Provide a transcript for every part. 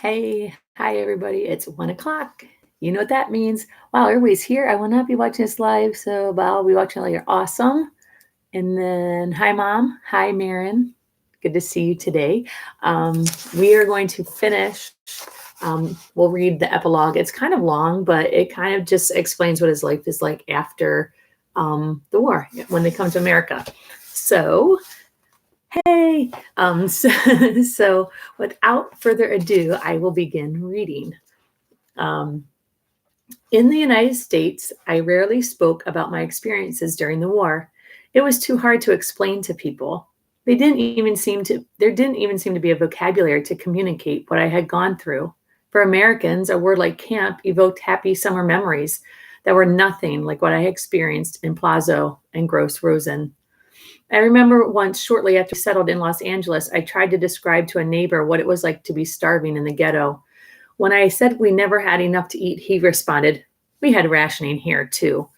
Hey, hi everybody. It's 1 o'clock. You know what that means. Wow, everybody's here. I will not be watching this live, so I'll be watching later. Awesome. And then, hi, Mom. Hi, Marin. Good to see you today. We are going to finish. We'll read the epilogue. It's kind of long, but it kind of just explains what his life is like after the war when they come to America. So, hey, so without further ado, I will begin reading. In the United States, I rarely spoke about my experiences during the war. It was too hard to explain to people. There didn't even seem to be a vocabulary to communicate what I had gone through. For Americans, a word like camp evoked happy summer memories that were nothing like what I experienced in Plazo and Gross Rosen. I remember once, shortly after we settled in Los Angeles, I tried to describe to a neighbor what it was like to be starving in the ghetto. When I said we never had enough to eat, he responded, "We had rationing here too."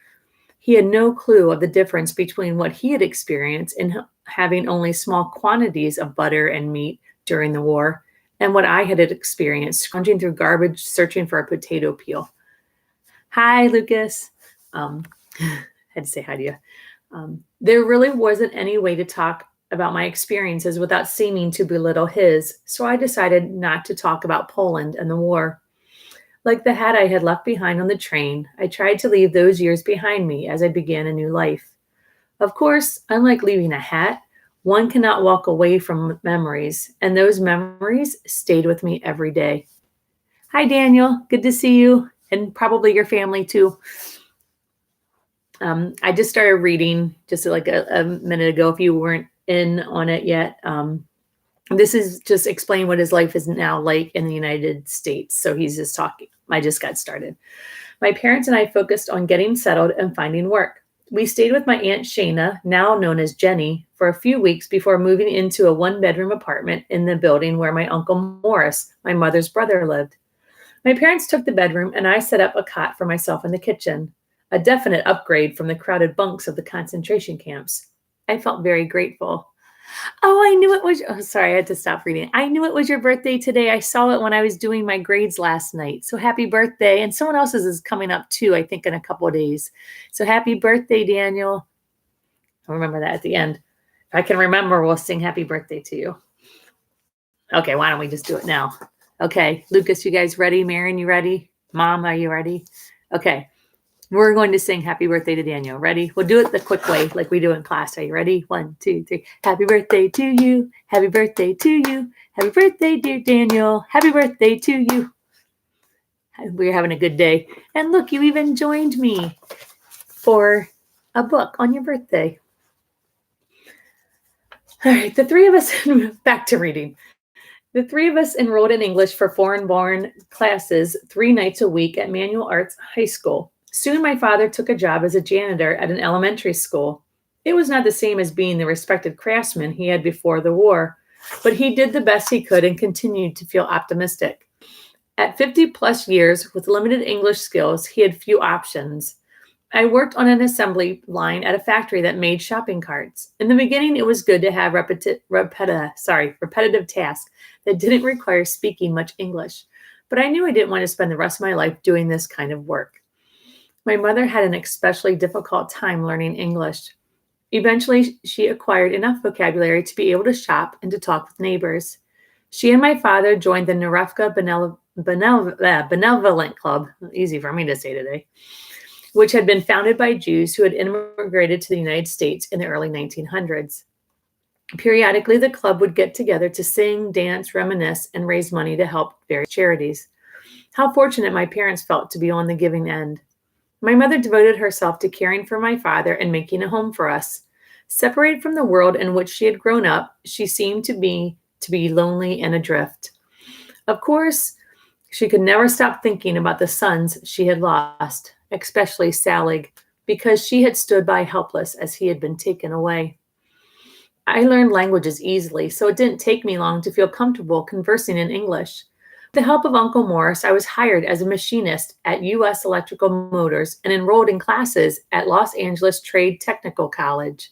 He had no clue of the difference between what he had experienced in having only small quantities of butter and meat during the war and what I had experienced scrounging through garbage searching for a potato peel. Hi, Lucas. Had to say hi to you. There really wasn't any way to talk about my experiences without seeming to belittle his, so I decided not to talk about Poland and the war. Like the hat I had left behind on the train, I tried to leave those years behind me as I began a new life. Of course, unlike leaving a hat, one cannot walk away from memories, and those memories stayed with me every day. Hi, Daniel. Good to see you, and probably your family too. I just started reading just like a minute ago, if you weren't in on it yet. This is just explaining what his life is now like in the United States. So he's just talking. I just got started. My parents and I focused on getting settled and finding work. We stayed with my Aunt Shana, now known as Jenny, for a few weeks before moving into a one-bedroom apartment in the building where my Uncle Morris, my mother's brother, lived. My parents took the bedroom and I set up a cot for myself in the kitchen, a definite upgrade from the crowded bunks of the concentration camps. I felt very grateful. Oh, I knew it was. Oh, sorry, I had to stop reading. I knew it was your birthday today. I saw it when I was doing my grades last night. So happy birthday. And someone else's is coming up too, I think, in a couple of days. So happy birthday, Daniel. I'll remember that at the end. If I can remember, we'll sing happy birthday to you. Okay, why don't we just do it now? Okay, Lucas, you guys ready? Marin, you ready? Mom, are you ready? Okay. We're going to sing happy birthday to Daniel. Ready? We'll do it the quick way like we do in class. Are you ready? 1, 2, 3. Happy birthday to you. Happy birthday to you. Happy birthday, dear Daniel. Happy birthday to you. We're having a good day. And look, you even joined me for a book on your birthday. All right, the three of us, back to reading. The three of us enrolled in English for foreign-born classes 3 nights a week at Manual Arts High School. Soon my father took a job as a janitor at an elementary school. It was not the same as being the respected craftsman he had before the war, but he did the best he could and continued to feel optimistic. At 50 plus years with limited English skills, he had few options. I worked on an assembly line at a factory that made shopping carts. In the beginning, it was good to have repetitive tasks that didn't require speaking much English, but I knew I didn't want to spend the rest of my life doing this kind of work. My mother had an especially difficult time learning English. Eventually, she acquired enough vocabulary to be able to shop and to talk with neighbors. She and my father joined the Narevka Benevolent Club, easy for me to say today, which had been founded by Jews who had immigrated to the United States in the early 1900s. Periodically, the club would get together to sing, dance, reminisce, and raise money to help various charities. How fortunate my parents felt to be on the giving end. My mother devoted herself to caring for my father and making a home for us. Separated from the world in which she had grown up, she seemed to be lonely and adrift. Of course, she could never stop thinking about the sons she had lost, especially Salig, because she had stood by helpless as he had been taken away. I learned languages easily, so it didn't take me long to feel comfortable conversing in English. With the help of Uncle Morris, I was hired as a machinist at U.S. Electrical Motors and enrolled in classes at Los Angeles Trade Technical College.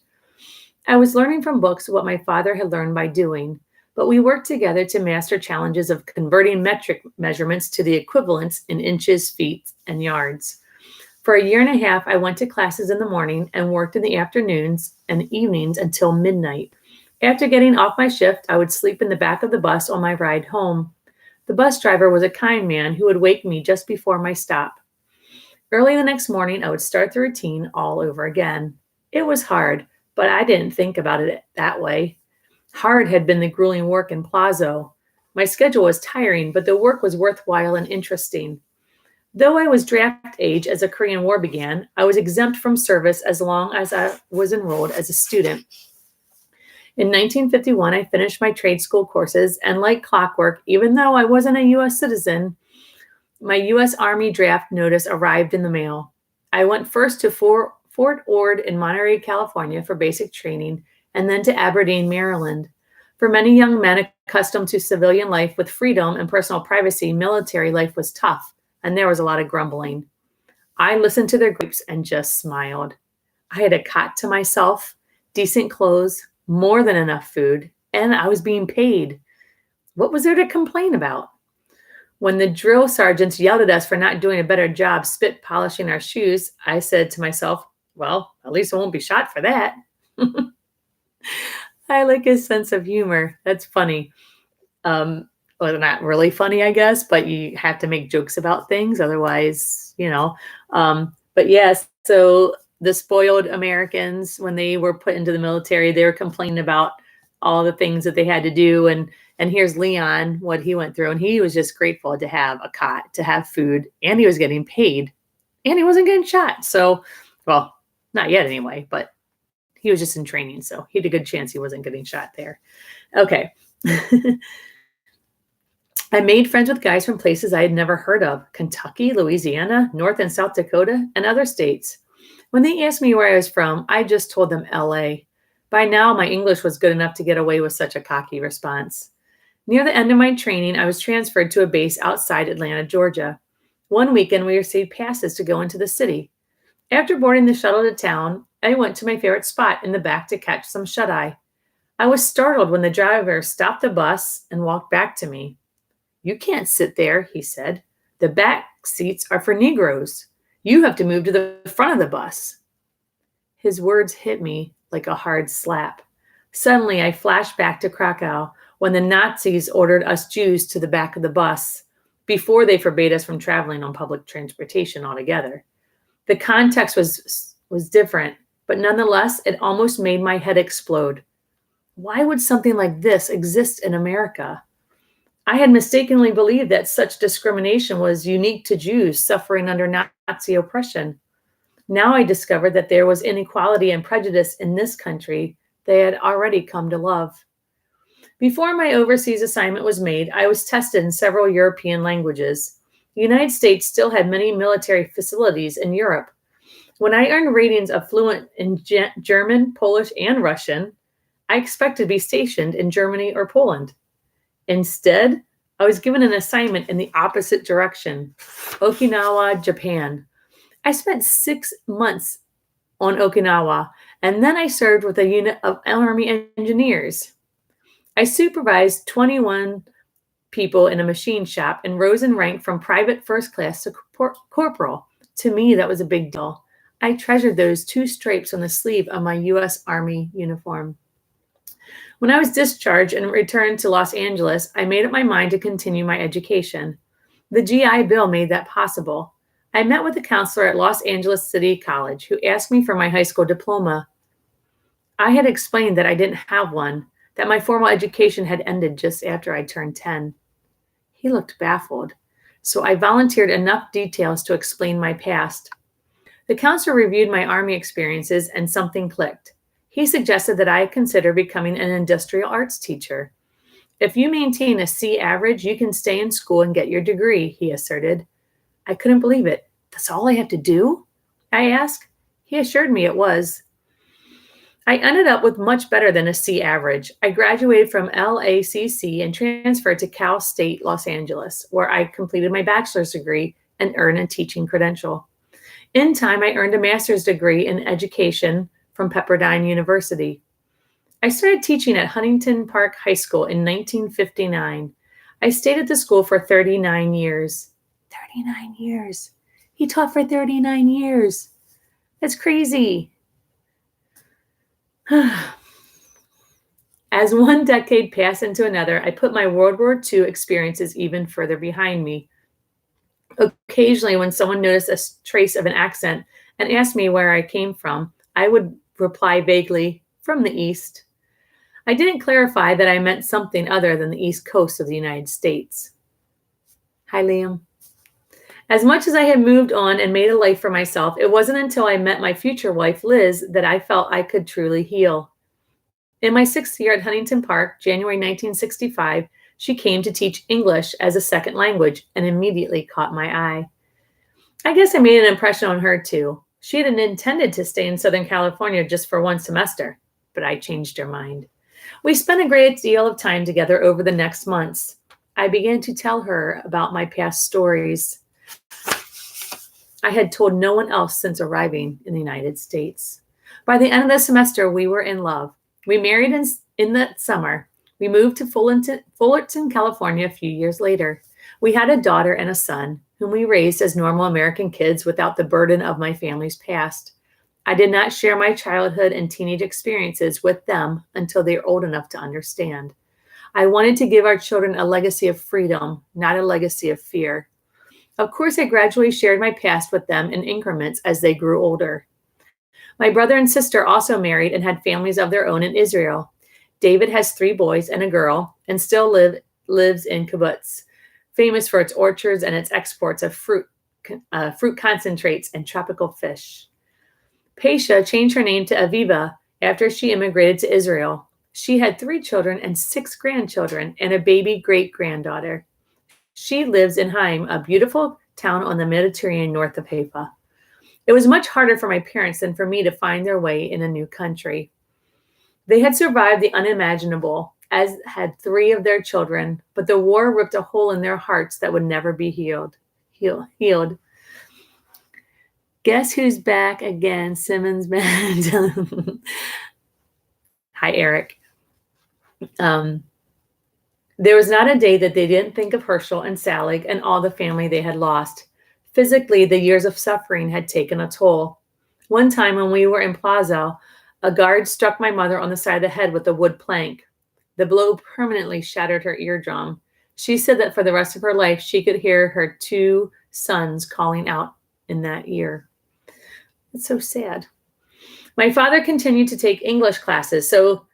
I was learning from books what my father had learned by doing. but we worked together to master challenges of converting metric measurements to the equivalents in inches, feet, and yards. For a year and a half, I went to classes in the morning and worked in the afternoons and evenings until midnight. After getting off my shift, I would sleep in the back of the bus on my ride home. The bus driver was a kind man who would wake me just before my stop. Early the next morning, I would start the routine all over again. It was hard, but I didn't think about it that way. Hard had been the grueling work in Plazo. My schedule was tiring, but the work was worthwhile and interesting. Though I was draft age as the Korean War began, I was exempt from service as long as I was enrolled as a student. In 1951, I finished my trade school courses, and like clockwork, even though I wasn't a U.S. citizen, my U.S. Army draft notice arrived in the mail. I went first to Fort Ord in Monterey, California for basic training, and then to Aberdeen, Maryland. For many young men accustomed to civilian life with freedom and personal privacy, military life was tough, and there was a lot of grumbling. I listened to their gripes and just smiled. I had a cot to myself, decent clothes, more than enough food, and I was being paid. What was there to complain about? When the drill sergeants yelled at us for not doing a better job spit polishing our shoes, I said to myself, well, at least I won't be shot for that. I like his sense of humor. That's funny. Well, not really funny, I guess, but you have to make jokes about things. Otherwise, but yes, so the spoiled Americans, when they were put into the military, they were complaining about all the things that they had to do. And here's Leon, what he went through. And he was just grateful to have a cot, to have food, and he was getting paid, and he wasn't getting shot. So, well, not yet anyway, but he was just in training. So he had a good chance he wasn't getting shot there. Okay. I made friends with guys from places I had never heard of: Kentucky, Louisiana, North and South Dakota, and other states. When they asked me where I was from, I just told them LA. By now, my English was good enough to get away with such a cocky response. Near the end of my training, I was transferred to a base outside Atlanta, Georgia. One weekend, we received passes to go into the city. After boarding the shuttle to town, I went to my favorite spot in the back to catch some shut-eye. I was startled when the driver stopped the bus and walked back to me. "You can't sit there," he said. "The back seats are for Negroes. You have to move to the front of the bus." His words hit me like a hard slap. Suddenly, I flashed back to Krakow when the Nazis ordered us Jews to the back of the bus before they forbade us from traveling on public transportation altogether. The context was different, but nonetheless, it almost made my head explode. Why would something like this exist in America? I had mistakenly believed that such discrimination was unique to Jews suffering under Nazi oppression. Now I discovered that there was inequality and prejudice in this country they had already come to love. Before my overseas assignment was made, I was tested in several European languages. The United States still had many military facilities in Europe. When I earned ratings of fluent in German, Polish, and Russian, I expected to be stationed in Germany or Poland. Instead, I was given an assignment in the opposite direction: Okinawa, Japan. I spent 6 months on Okinawa, and then I served with a unit of Army engineers. I supervised 21 people in a machine shop and rose in rank from private first class to corporal. To me, that was a big deal. I treasured those 2 stripes on the sleeve of my U.S. Army uniform. When I was discharged and returned to Los Angeles, I made up my mind to continue my education. The GI Bill made that possible. I met with a counselor at Los Angeles City College who asked me for my high school diploma. I had explained that I didn't have one, that my formal education had ended just after I turned 10. He looked baffled, so I volunteered enough details to explain my past. The counselor reviewed my Army experiences and something clicked. He suggested that I consider becoming an industrial arts teacher. "If you maintain a C average, you can stay in school and get your degree," he asserted. I couldn't believe it. "That's all I have to do?" I asked. He assured me it was. I ended up with much better than a C average. I graduated from LACC and transferred to Cal State Los Angeles, where I completed my bachelor's degree and earned a teaching credential. In time, I earned a master's degree in education from Pepperdine University. I started teaching at Huntington Park High School in 1959. I stayed at the school for 39 years. 39 years. He taught for 39 years. That's crazy. As one decade passed into another, I put my World War II experiences even further behind me. Occasionally, when someone noticed a trace of an accent and asked me where I came from, I would reply vaguely, from the East. I didn't clarify that I meant something other than the East Coast of the United States. Hi, Liam. As much as I had moved on and made a life for myself, it wasn't until I met my future wife, Liz, that I felt I could truly heal. In my 6th year at Huntington Park, January 1965, she came to teach English as a second language and immediately caught my eye. I guess I made an impression on her too. She had intended to stay in Southern California just for one semester, but I changed her mind. We spent a great deal of time together over the next months. I began to tell her about my past stories I had told no one else since arriving in the United States. By the end of the semester, we were in love. We married in that summer. We moved to Fullerton, California a few years later. We had a daughter and a son, whom we raised as normal American kids without the burden of my family's past. I did not share my childhood and teenage experiences with them until they were old enough to understand. I wanted to give our children a legacy of freedom, not a legacy of fear. Of course, I gradually shared my past with them in increments as they grew older. My brother and sister also married and had families of their own in Israel. David has 3 boys and a girl and still lives in kibbutz, famous for its orchards and its exports of fruit concentrates and tropical fish. Paisha changed her name to Aviva after she immigrated to Israel. She had 3 children and 6 grandchildren and a baby great-granddaughter. She lives in Haim, a beautiful town on the Mediterranean north of Haifa. It was much harder for my parents than for me to find their way in a new country. They had survived the unimaginable, as had 3 of their children, but the war ripped a hole in their hearts that would never be healed. Guess who's back again? Simmons Band. Hi, Eric. There was not a day that they didn't think of Herschel and Sally and all the family they had lost. Physically, the years of suffering had taken a toll. One time when we were in Plaza, a guard struck my mother on the side of the head with a wood plank. The blow permanently shattered her eardrum. She said that for the rest of her life, she could hear her 2 sons calling out in that ear. It's so sad. My father continued to take English classes, so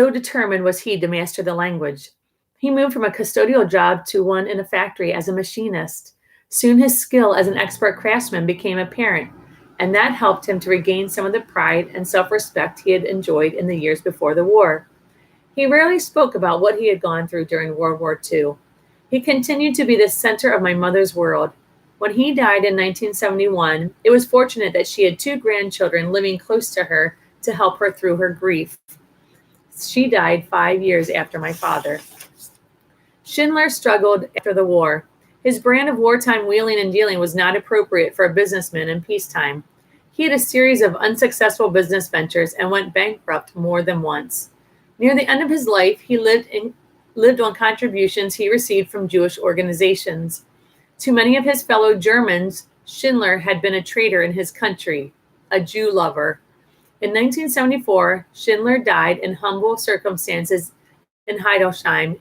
determined was he to master the language. He moved from a custodial job to one in a factory as a machinist. Soon his skill as an expert craftsman became apparent, and that helped him to regain some of the pride and self-respect he had enjoyed in the years before the war. He rarely spoke about what he had gone through during World War II. He continued to be the center of my mother's world. When he died in 1971, it was fortunate that she had 2 grandchildren living close to her to help her through her grief. She died 5 years after my father. Schindler struggled after the war. His brand of wartime wheeling and dealing was not appropriate for a businessman in peacetime. He had a series of unsuccessful business ventures and went bankrupt more than once. Near the end of his life, he lived on contributions he received from Jewish organizations. To many of his fellow Germans, Schindler had been a traitor in his country, a Jew lover. In 1974, Schindler died in humble circumstances in Hildesheim,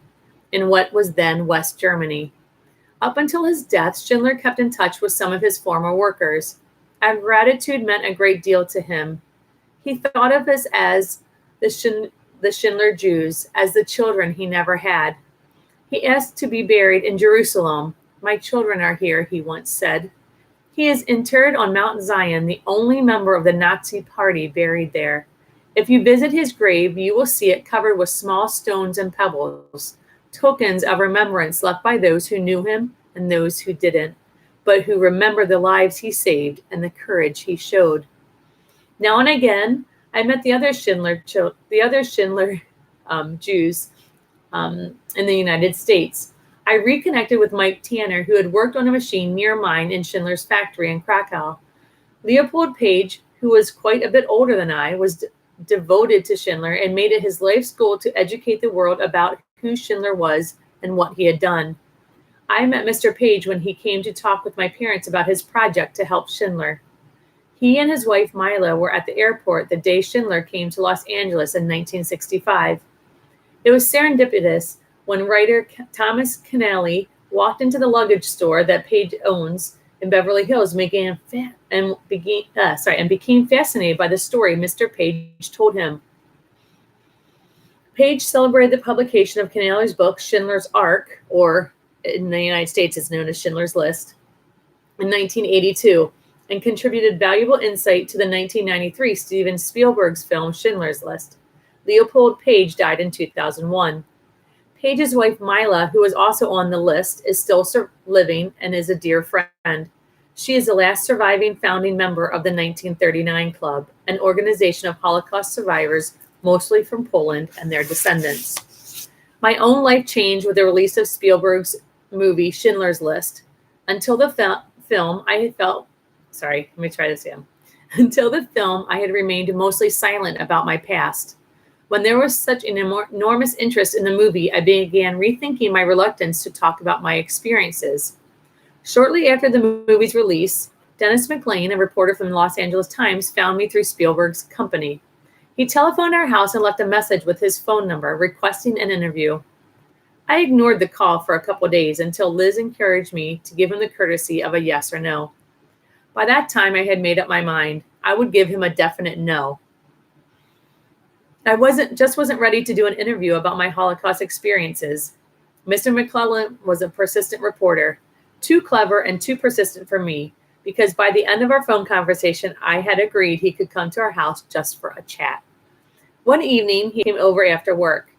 in what was then West Germany. Up until his death, Schindler kept in touch with some of his former workers. And gratitude meant a great deal to him. He thought of us as the Schindler Jews, as the children he never had. He asked to be buried in Jerusalem. My children are here, he once said. He is interred on Mount Zion, the only member of the Nazi Party buried there. If you visit his grave, you will see it covered with small stones and pebbles, tokens of remembrance left by those who knew him and those who didn't, but who remember the lives he saved and the courage he showed. Now and again, I met the other Schindler Jews in the United States. I reconnected with Mike Tanner, who had worked on a machine near mine in Schindler's factory in Krakow. Leopold Page, who was quite a bit older than I, was devoted to Schindler and made it his life's goal to educate the world about who Schindler was and what he had done. I met Mr. Page when he came to talk with my parents about his project to help Schindler. He and his wife Mila were at the airport the day Schindler came to Los Angeles in 1965. It was serendipitous when writer Thomas Keneally walked into the luggage store that Page owns in Beverly Hills became fascinated by the story Mr. Page told him. Page celebrated the publication of Keneally's book, Schindler's Ark, or in the United States it's known as Schindler's List, in 1982, and contributed valuable insight to the 1993 Steven Spielberg's film Schindler's List. Leopold Page died in 2001. Page's wife Mila, who is also on the list, is still living and is a dear friend. She is the last surviving founding member of the 1939 Club, an organization of Holocaust survivors, mostly from Poland, and their descendants. My own life changed with the release of Spielberg's movie Schindler's List. Until the film, I had remained mostly silent about my past. When there was such an enormous interest in the movie, I began rethinking my reluctance to talk about my experiences. Shortly after the movie's release, Dennis McLean, a reporter from the Los Angeles Times, found me through Spielberg's company. He telephoned our house and left a message with his phone number, requesting an interview. I ignored the call for a couple of days until Liz encouraged me to give him the courtesy of a yes or no. By that time, I had made up my mind. I would give him a definite no. I wasn't ready to do an interview about my Holocaust experiences. Mr. McClellan was a persistent reporter, too clever and too persistent for me, because by the end of our phone conversation, I had agreed he could come to our house just for a chat. One evening, he came over after work.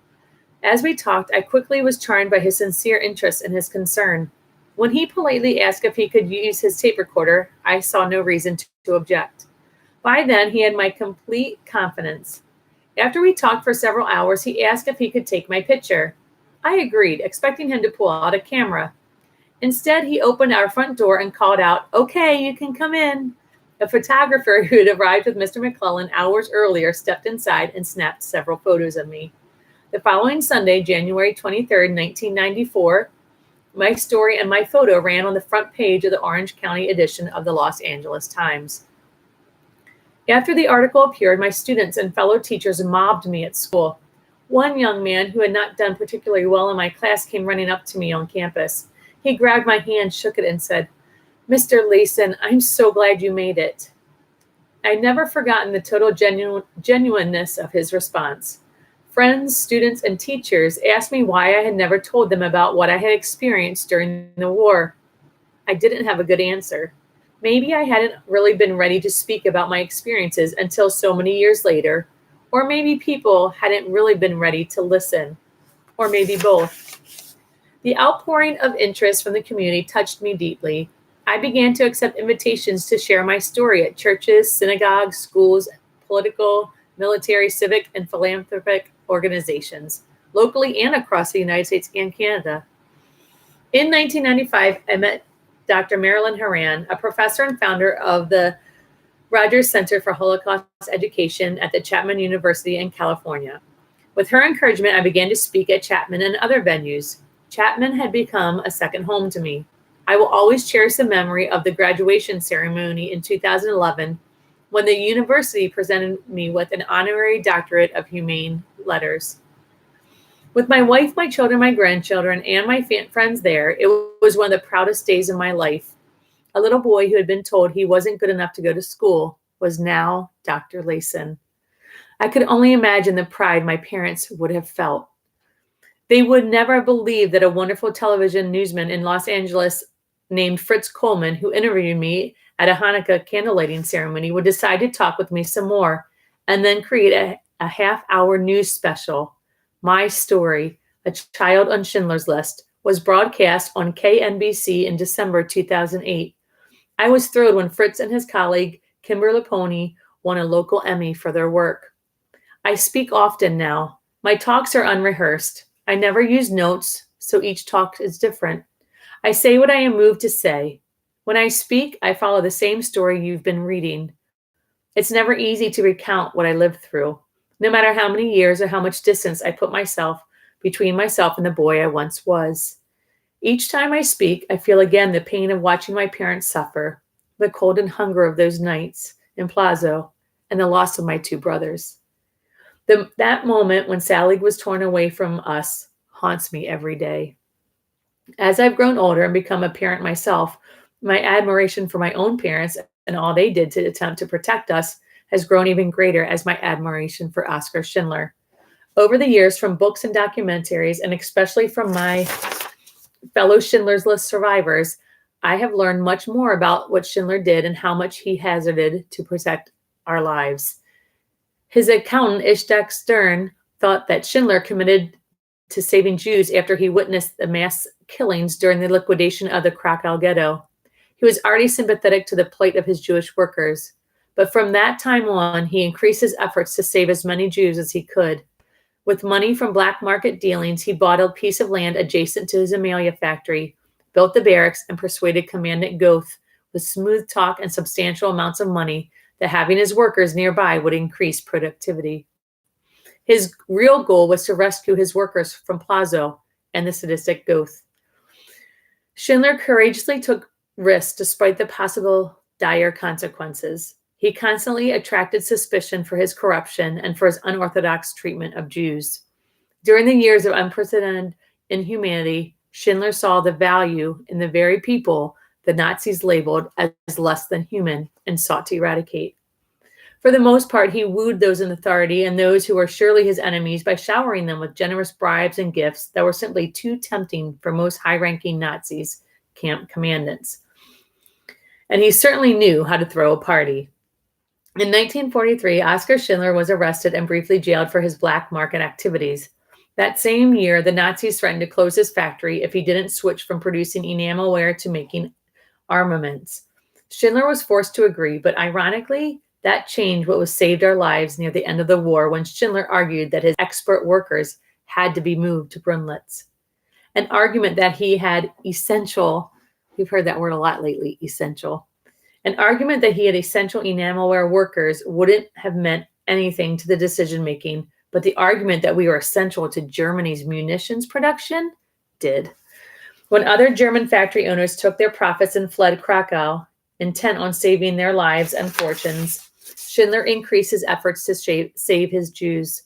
As we talked, I quickly was charmed by his sincere interest and his concern. When he politely asked if he could use his tape recorder, I saw no reason to object. By then, he had my complete confidence. After we talked for several hours, he asked if he could take my picture. I agreed, expecting him to pull out a camera. Instead, he opened our front door and called out, "Okay, you can come in." A photographer who had arrived with Mr. McClellan hours earlier stepped inside and snapped several photos of me. The following Sunday, January 23rd, 1994, my story and my photo ran on the front page of the Orange County edition of the Los Angeles Times. After the article appeared, my students and fellow teachers mobbed me at school. One young man who had not done particularly well in my class came running up to me on campus. He grabbed my hand, shook it, and said, "Mr. Leeson, I'm so glad you made it." I'd never forgotten the total genuineness of his response. Friends, students, and teachers asked me why I had never told them about what I had experienced during the war. I didn't have a good answer. Maybe I hadn't really been ready to speak about my experiences until so many years later, or maybe people hadn't really been ready to listen, or maybe both. The outpouring of interest from the community touched me deeply. I began to accept invitations to share my story at churches, synagogues, schools, political, military, civic, and philanthropic organizations, locally and across the United States and Canada. In 1995, I met Dr. Marilyn Horan, a professor and founder of the Rogers Center for Holocaust Education at the Chapman University in California. With her encouragement, I began to speak at Chapman and other venues. Chapman had become a second home to me. I will always cherish the memory of the graduation ceremony in 2011 when the university presented me with an honorary doctorate of humane letters. With my wife, my children, my grandchildren, and my friends there, it was one of the proudest days of my life. A little boy who had been told he wasn't good enough to go to school was now Dr. Leeson. I could only imagine the pride my parents would have felt. They would never believe that a wonderful television newsman in Los Angeles named Fritz Coleman, who interviewed me at a Hanukkah candlelighting ceremony, would decide to talk with me some more and then create a half-hour news special. My Story, A Child on Schindler's List, was broadcast on KNBC in December 2008. I was thrilled when Fritz and his colleague, Kimber Laponi, won a local Emmy for their work. I speak often now. My talks are unrehearsed. I never use notes, so each talk is different. I say what I am moved to say. When I speak, I follow the same story you've been reading. It's never easy to recount what I lived through. no matter how many years or how much distance I put myself between myself and the boy I once was. Each time I speak, I feel again the pain of watching my parents suffer, the cold and hunger of those nights in Plazo, and the loss of my two brothers. That moment when Sally was torn away from us haunts me every day. As I've grown older and become a parent myself, my admiration for my own parents and all they did to attempt to protect us has grown even greater as my admiration for Oskar Schindler. Over the years, from books and documentaries, and especially from my fellow Schindler's List survivors, I have learned much more about what Schindler did and how much he hazarded to protect our lives. His accountant, Ishtak Stern, thought that Schindler committed to saving Jews after he witnessed the mass killings during the liquidation of the Krakow ghetto. He was already sympathetic to the plight of his Jewish workers, but from that time on, he increased his efforts to save as many Jews as he could. With money from black market dealings, he bought a piece of land adjacent to his Amelia factory, built the barracks, and persuaded Commandant Goeth with smooth talk and substantial amounts of money that having his workers nearby would increase productivity. His real goal was to rescue his workers from Plazo and the sadistic Goeth. Schindler courageously took risks despite the possible dire consequences. He constantly attracted suspicion for his corruption and for his unorthodox treatment of Jews. During the years of unprecedented inhumanity, Schindler saw the value in the very people the Nazis labeled as less than human and sought to eradicate. For the most part, he wooed those in authority and those who were surely his enemies by showering them with generous bribes and gifts that were simply too tempting for most high-ranking Nazis, camp commandants. And he certainly knew how to throw a party. In 1943, Oskar Schindler was arrested and briefly jailed for his black market activities. That same year, the Nazis threatened to close his factory if he didn't switch from producing enamelware to making armaments. Schindler was forced to agree, but ironically, that changed what was saved our lives near the end of the war when Schindler argued that his expert workers had to be moved to Brunlitz. An argument that he had essential, we've heard that word a lot lately, essential. An argument that he had essential enamelware workers wouldn't have meant anything to the decision-making, but the argument that we were essential to Germany's munitions production did. When other German factory owners took their profits and fled Krakow, intent on saving their lives and fortunes, Schindler increased his efforts to save his Jews.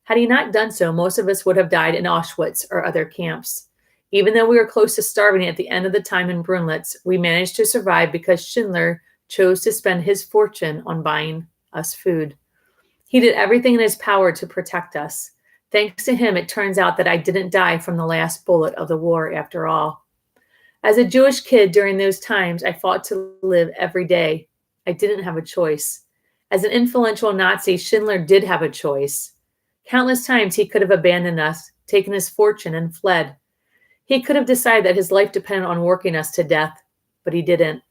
Had he not done so, most of us would have died in Auschwitz or other camps. Even though we were close to starving at the end of the time in Brunlitz, we managed to survive because Schindler chose to spend his fortune on buying us food. He did everything in his power to protect us. Thanks to him, it turns out that I didn't die from the last bullet of the war after all. As a Jewish kid during those times, I fought to live every day. I didn't have a choice. As an influential Nazi, Schindler did have a choice. Countless times he could have abandoned us, taken his fortune, and fled. He could have decided that his life depended on working us to death, but he didn't.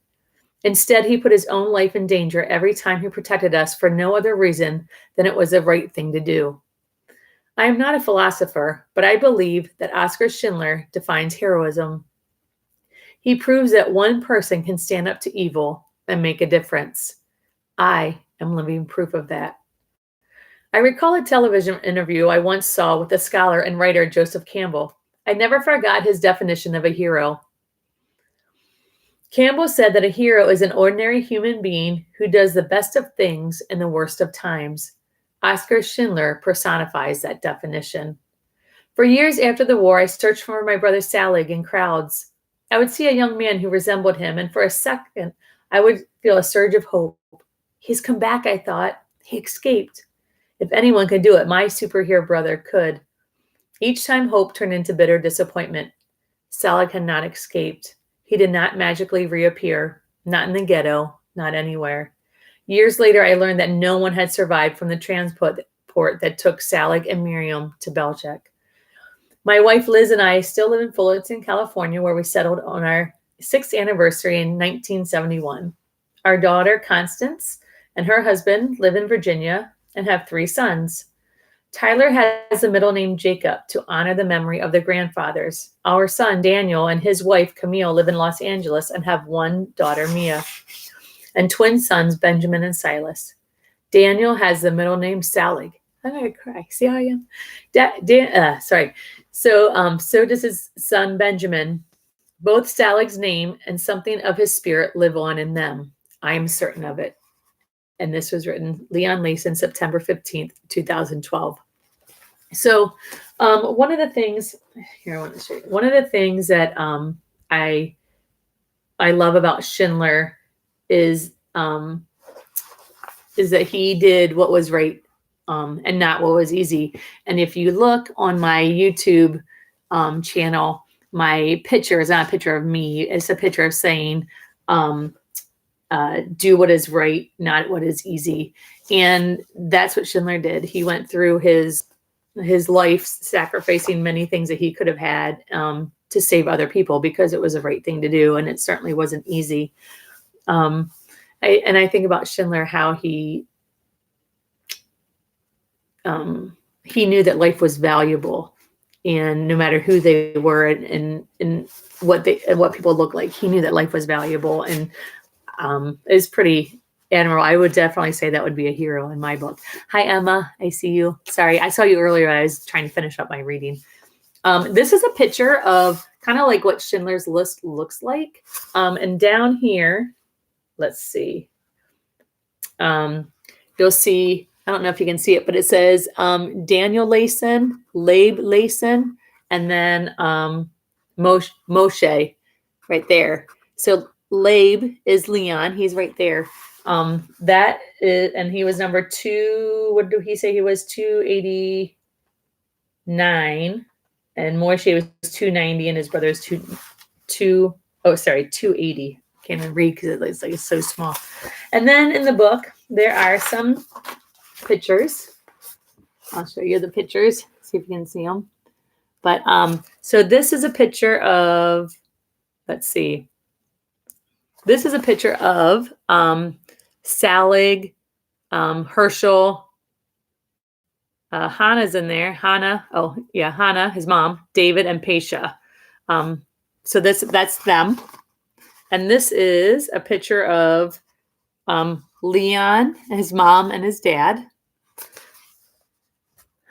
Instead, he put his own life in danger every time he protected us for no other reason than it was the right thing to do. I am not a philosopher, but I believe that Oskar Schindler defines heroism. He proves that one person can stand up to evil and make a difference. I am living proof of that. I recall a television interview I once saw with the scholar and writer Joseph Campbell. I never forgot his definition of a hero. Campbell said that a hero is an ordinary human being who does the best of things in the worst of times. Oskar Schindler personifies that definition. For years after the war, I searched for my brother Salig in crowds. I would see a young man who resembled him, and for a second, I would feel a surge of hope. He's come back, I thought. He escaped. If anyone could do it, my superhero brother could. Each time, hope turned into bitter disappointment. Salig had not escaped. He did not magically reappear, not in the ghetto, not anywhere. Years later, I learned that no one had survived from the transport that took Salig and Miriam to Belgium. My wife Liz and I still live in Fullerton, California, where we settled on our 6th anniversary in 1971. Our daughter, Constance, and her husband live in Virginia and have 3 sons. Tyler has the middle name Jacob to honor the memory of their grandfathers. Our son, Daniel, and his wife, Camille, live in Los Angeles and have 1 daughter, Mia, and twin sons, Benjamin and Silas. Daniel has the middle name Salig, I'm gonna cry. See how I am? Sorry. So does his son Benjamin. Both Stalig's name and something of his spirit live on in them. I am certain of it. And this was written Leon Layson, September 15th, 2012. So one of the things here, I want to show you. One of the things that I love about Schindler is that he did what was right and not what was easy. And if you look on my YouTube channel, my picture is not a picture of me. It's a picture of saying, do what is right, not what is easy. And that's what Schindler did. He went through his life sacrificing many things that he could have had to save other people because it was the right thing to do. And it certainly wasn't easy. I think about Schindler, how he knew that life was valuable, and no matter who they were and what people look like, he knew that life was valuable, and is pretty admirable. I would definitely say that would be a hero in my book. Hi, Emma. I see you. Sorry, I saw you earlier. I was trying to finish up my reading. This is a picture of kind of like what Schindler's List looks like. And down here, let's see. You'll see, I don't know if you can see it, but it says Daniel Layson, Labe Layson, and then Moshe right there. So Labe is Leon. He's right there. That is, and he was number 2. What did he say? He was 289, and Moshe was 290, and his brother is 280. Can't even read because it's so small. And then in the book, there are some pictures. I'll show you the pictures. See if you can see them. But so this is a picture of, let's see. This is a picture of Salig, Herschel, Hannah's in there. Hannah, his mom, David, and Pasha. So that's them. And this is a picture of Leon, his mom, and his dad.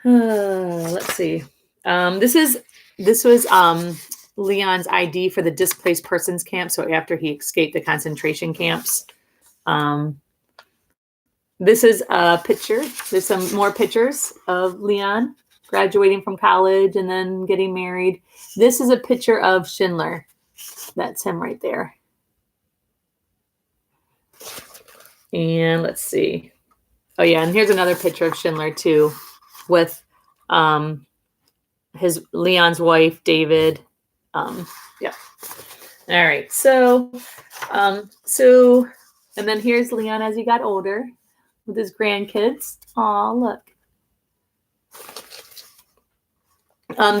Let's see. This was Leon's ID for the displaced persons camp. So after he escaped the concentration camps. This is a picture. There's some more pictures of Leon graduating from college and then getting married. This is a picture of Schindler. That's him right there. And let's see. Oh yeah, and here's another picture of Schindler too, with his Leon's wife, David. Yeah. All right. So, and then here's Leon as he got older with his grandkids. Oh, look.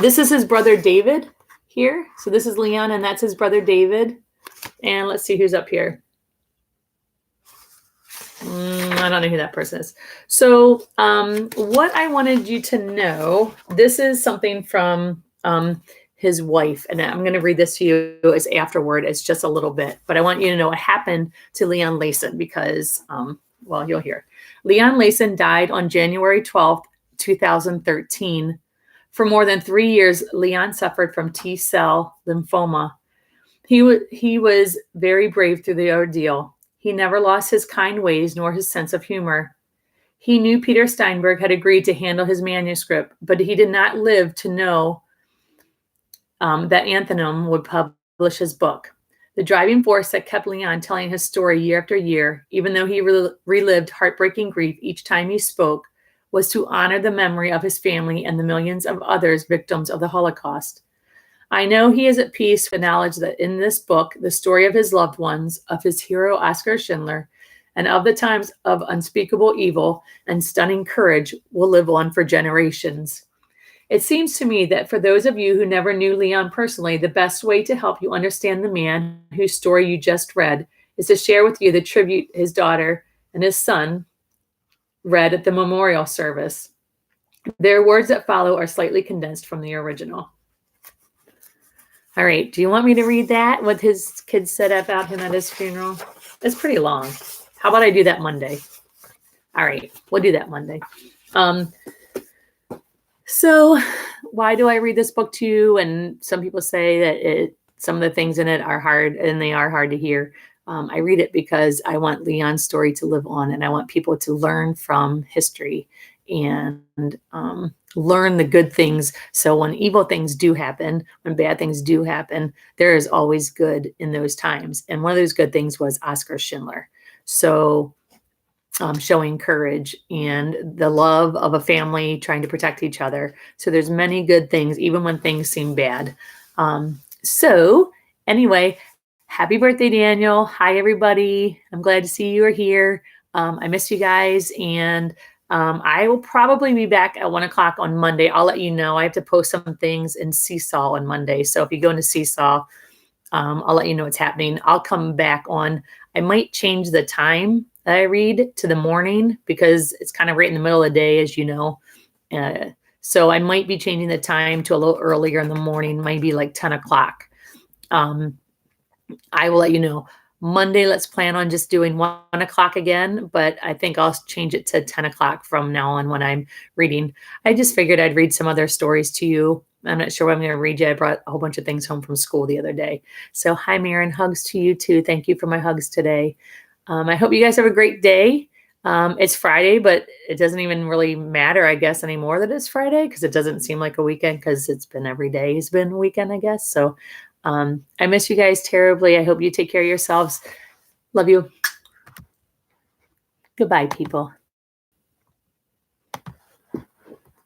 This is his brother David here. So this is Leon, and that's his brother David. And let's see who's up here. I don't know who that person is. So what I wanted you to know, this is something from his wife, and I'm going to read this to you as afterward. It's just a little bit, but I want you to know what happened to Leon Layson because, well, you'll hear. Leon Layson died on January 12th, 2013. For more than 3 years, Leon suffered from T-cell lymphoma. He was very brave through the ordeal. He never lost his kind ways nor his sense of humor. He knew Peter Steinberg had agreed to handle his manuscript, but he did not live to know that Anthony would publish his book. The driving force that kept Leon telling his story year after year, even though he relived heartbreaking grief each time he spoke, was to honor the memory of his family and the millions of others victims of the Holocaust. I know he is at peace with knowledge that in this book, the story of his loved ones, of his hero Oskar Schindler, and of the times of unspeakable evil and stunning courage will live on for generations. It seems to me that for those of you who never knew Leon personally, the best way to help you understand the man whose story you just read is to share with you the tribute his daughter and his son read at the memorial service. Their words that follow are slightly condensed from the original. All right, do you want me to read that, what his kids said about him at his funeral? It's pretty long. How about I do that Monday? All right, we'll do that Monday. So why do I read this book to you? And some people say that some of the things in it are hard, and they are hard to hear. I read it because I want Leon's story to live on, and I want people to learn from history and learn the good things. So when evil things do happen, when bad things do happen, there is always good in those times. And one of those good things was Oscar Schindler. So showing courage and the love of a family trying to protect each other. So there's many good things, even when things seem bad. So anyway, happy birthday, Daniel. Hi, everybody. I'm glad to see you are here. I missed you guys, and I will probably be back at 1 o'clock on Monday. I'll let you know. I have to post some things in Seesaw on Monday. So if you go into Seesaw, I'll let you know what's happening. I'll come back on. I might change the time that I read to the morning because it's kind of right in the middle of the day, as you know. So I might be changing the time to a little earlier in the morning, maybe like 10 o'clock. I will let you know. Monday, let's plan on just doing 1 o'clock again, but I think I'll change it to 10 o'clock from now on when I'm reading. I just figured I'd read some other stories to you. I'm not sure what I'm going to read you. I brought a whole bunch of things home from school the other day. So hi, Maren. Hugs to you too. Thank you for my hugs today. I hope you guys have a great day. It's Friday, but it doesn't even really matter, I guess, anymore that it's Friday because it doesn't seem like a weekend because it's been every day has been a weekend, I guess. So I miss you guys terribly. I hope you take care of yourselves. Love you. Goodbye, people.